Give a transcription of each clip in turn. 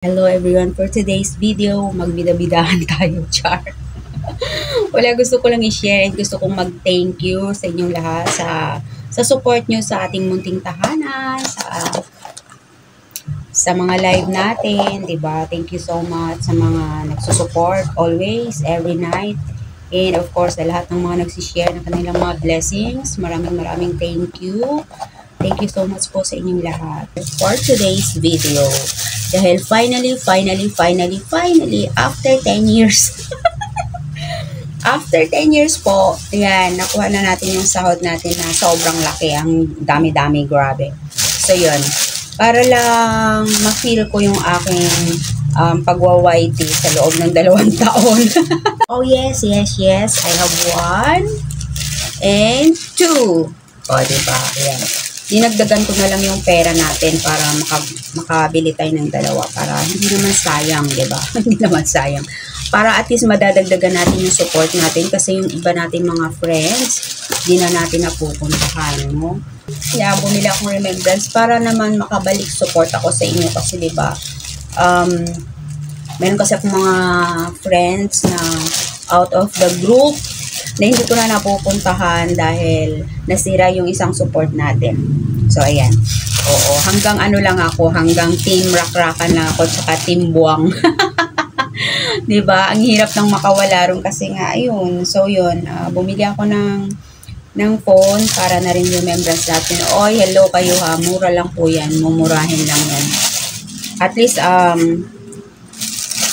Hello everyone, for today's video, magbida-bidahan tayo, char. Wala, gusto ko lang i-share and gusto kong mag-thank you sa inyong lahat sa support nyo sa ating munting tahanan, sa mga live natin, 'di ba? Thank you so much sa mga nagsusupport always, every night. And of course, sa lahat ng mga nagsishare ng kanilang mga blessings, maraming thank you. Thank you so much po sa inyong lahat for today's video. Dahil finally, after 10 years, after 10 years po, yan, nakuha na natin yung sahod natin na sobrang laki. Ang dami-dami, grabe. So, yun. Para lang ma-feel ko yung aking pagwa-YT sa loob ng 2 taon. Oh, yes. I have 1 and 2. O, diba? Ayan. Dinagdagan ko na lang yung pera natin para makabili tayo ng 2 para hindi naman sayang, diba? Hindi naman sayang. Para at least madadagdagan natin yung support natin kasi yung iba natin mga friends, di na natin napupuntahan, no? Kaya bumili akong remembrance para naman makabalik support ako sa inyo kasi diba, meron kasi akong mga friends na out of the group na hindi ko na napupuntahan dahil nasira yung isang support natin. So, ayan. Oo, hanggang ano lang ako, hanggang team rakrakan lang ako, tsaka team buwang. Diba? Ang hirap nang makawala ron kasi nga, ayun. So, yun. Bumili ako ng phone para na rin remembrance natin. Oy, hello kayo ha. Mura lang po yan. Mumurahin lang yan. At least,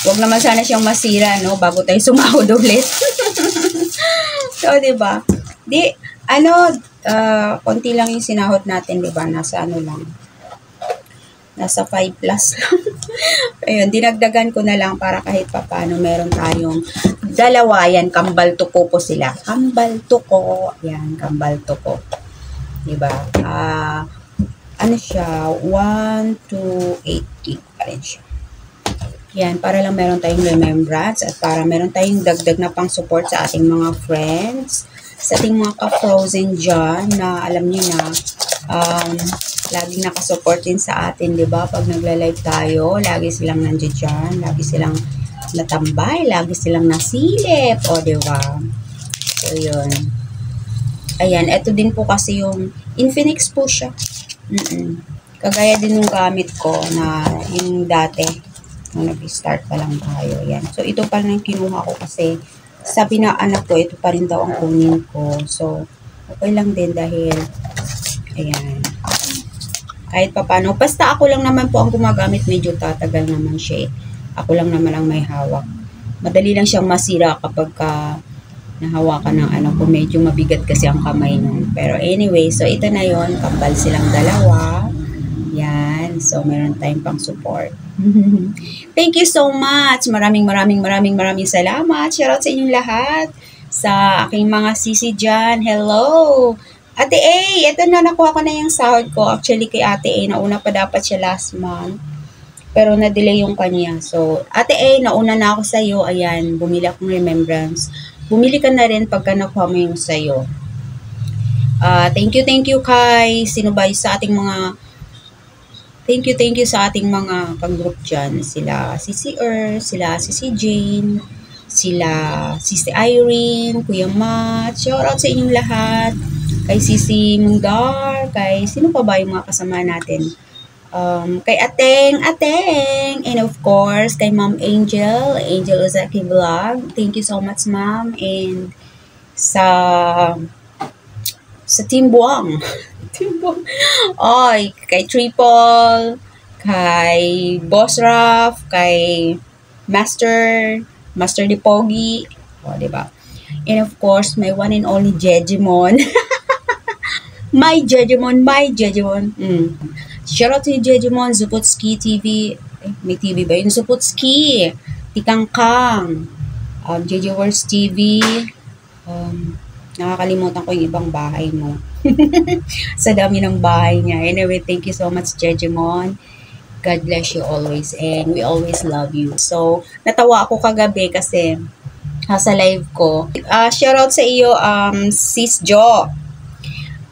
wag naman sana siyang masira, no? Bago tayo sumahod ulit. So, diba? Konti lang yung sinahod natin, diba? Nasa ano lang. Nasa 5 plus lang. Ayun, dinagdagan ko na lang para kahit papano meron tayong 2. Yan, kambal tuko po sila. Kambal tuko. Yan, kambal tuko. Diba? Ano siya? 1 to 8 gig pa rin siya. Yan, para lang meron tayong remembrance at para meron tayong dagdag na pang support sa ating mga friends, sa ating mga ka-frozen dyan na alam niyo na laging nakasupport din sa atin, di ba? Pag nagla-live tayo, lagi silang nandiyan dyan, lagi silang natambay, lagi silang nasilip, o di ba? So, yun. Ayan, ito din po kasi yung Infinix po siya. Kagaya din yung gamit ko na yung dati. Nung nag-start pa lang tayo. Yan. So, ito pa lang kinuha ko kasi sabi na anak ko, ito pa rin daw ang kunin ko. So, okay lang din dahil ayan. Kahit pa paano. Basta ako lang naman po ang gumagamit. Medyo tatagal naman siya. Ako lang naman ang may hawak. Madali lang siyang masira kapag nahawakan ng anak ko. Medyo mabigat kasi ang kamay nun. Pero anyway, so ito na yon. Kambal silang 2. Yan. So, meron tayong pang support. Thank you so much. Maraming salamat. Shoutout sa inyong lahat. Sa aking mga sisi dyan. Hello! Ate A, ito na, nakuha ko na yung sahod ko. Actually, kay Ate A, nauna pa dapat siya last month. Pero na-delay yung kanya. So, Ate A, nauna na ako sa'yo. Ayan, bumili akong remembrance. Bumili ka na rin pagka nakuha mo yung sa'yo. Thank you kay sino ba sa ating mga Thank you sa ating mga kag-group dyan. Sila Sisi sila Sisi Jane, sila Sisi Irene, Kuya Matt. Shoutout sa inyong lahat. Kay Sisi Munggar, kay sino pa ba yung mga kasama natin? Kay Ateng, and of course, kay Ma'am Angel Ozaki Vlog. Thank you so much, Ma'am. And sa Team Buwang. Oy, kay Triple, kay Boss Raf, kay Master Dipogi, o, diba? And of course, my one and only Jejimon. my Jejimon. Shout out to Jejimon, Zuputski TV. May TV ba yun? Zuputski, Tikangkang, Jejewars TV, nakakalimutan ko yung ibang bahay mo. Sa dami ng bahay niya. Anyway, thank you so much, Jejimon. God bless you always and we always love you. So, natawa ako kagabi kasi sa live ko. Shoutout sa iyo, Sis Jo.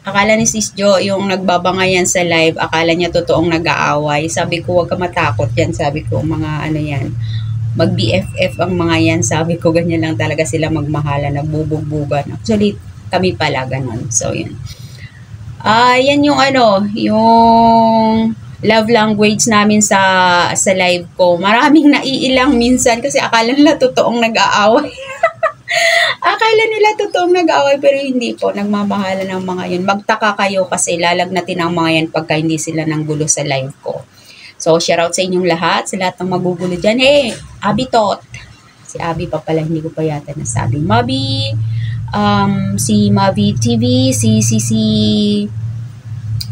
Akala ni Sis Jo, yung nagbabangayan sa live, akala niya totoong nag-aaway. Sabi ko, huwag ka matakot yan. Sabi ko, mga ano yan, mag-BFF ang mga yan. Sabi ko, ganyan lang talaga sila magmahala, nagbubugbugan. Actually, kami pala, ganun. So, yun. Yan yung ano, yung love language namin sa live ko. Maraming naiilang minsan kasi akala nila totoong nag-aaway. Akala nila totoong nag-aaway pero hindi po, nagmamahala ng mga yun. Magtaka kayo kasi lalagnatin ang mga yan pagka hindi sila nanggulo sa live ko. So, shout out sa inyong lahat, sa lahat ng magugulo dyan. Hey, Abby Tot. Si Abby pa pala, hindi ko pa yata nasabi. Mabi, si Mavi TV,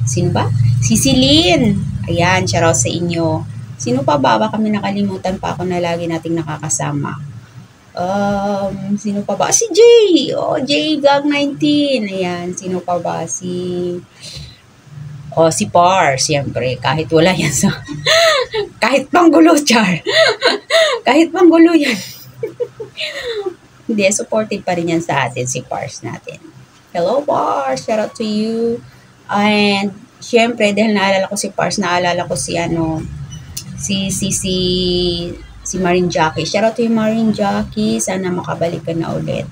sino ba? Si Celine. Ayan, shout out sa inyo. Sino pa ba? Baka may nakalimutan pa ako na lagi nating nakakasama. Sino pa ba? Si Jay! Oh, Jay Vlog 19. Ayan, sino pa ba? Si Par, siyempre. Kahit wala yan sa... kahit panggulo, Char. Kahit panggulo yan. Hindi, supportive pa rin yan sa atin, si Pars natin. Hello, Pars! Shout out to you. And, siyempre, dahil naalala ko si Pars, naalala ko si si Marine Jackie. Shout out to you, Marine Jackie. Sana makabalik ka na ulit.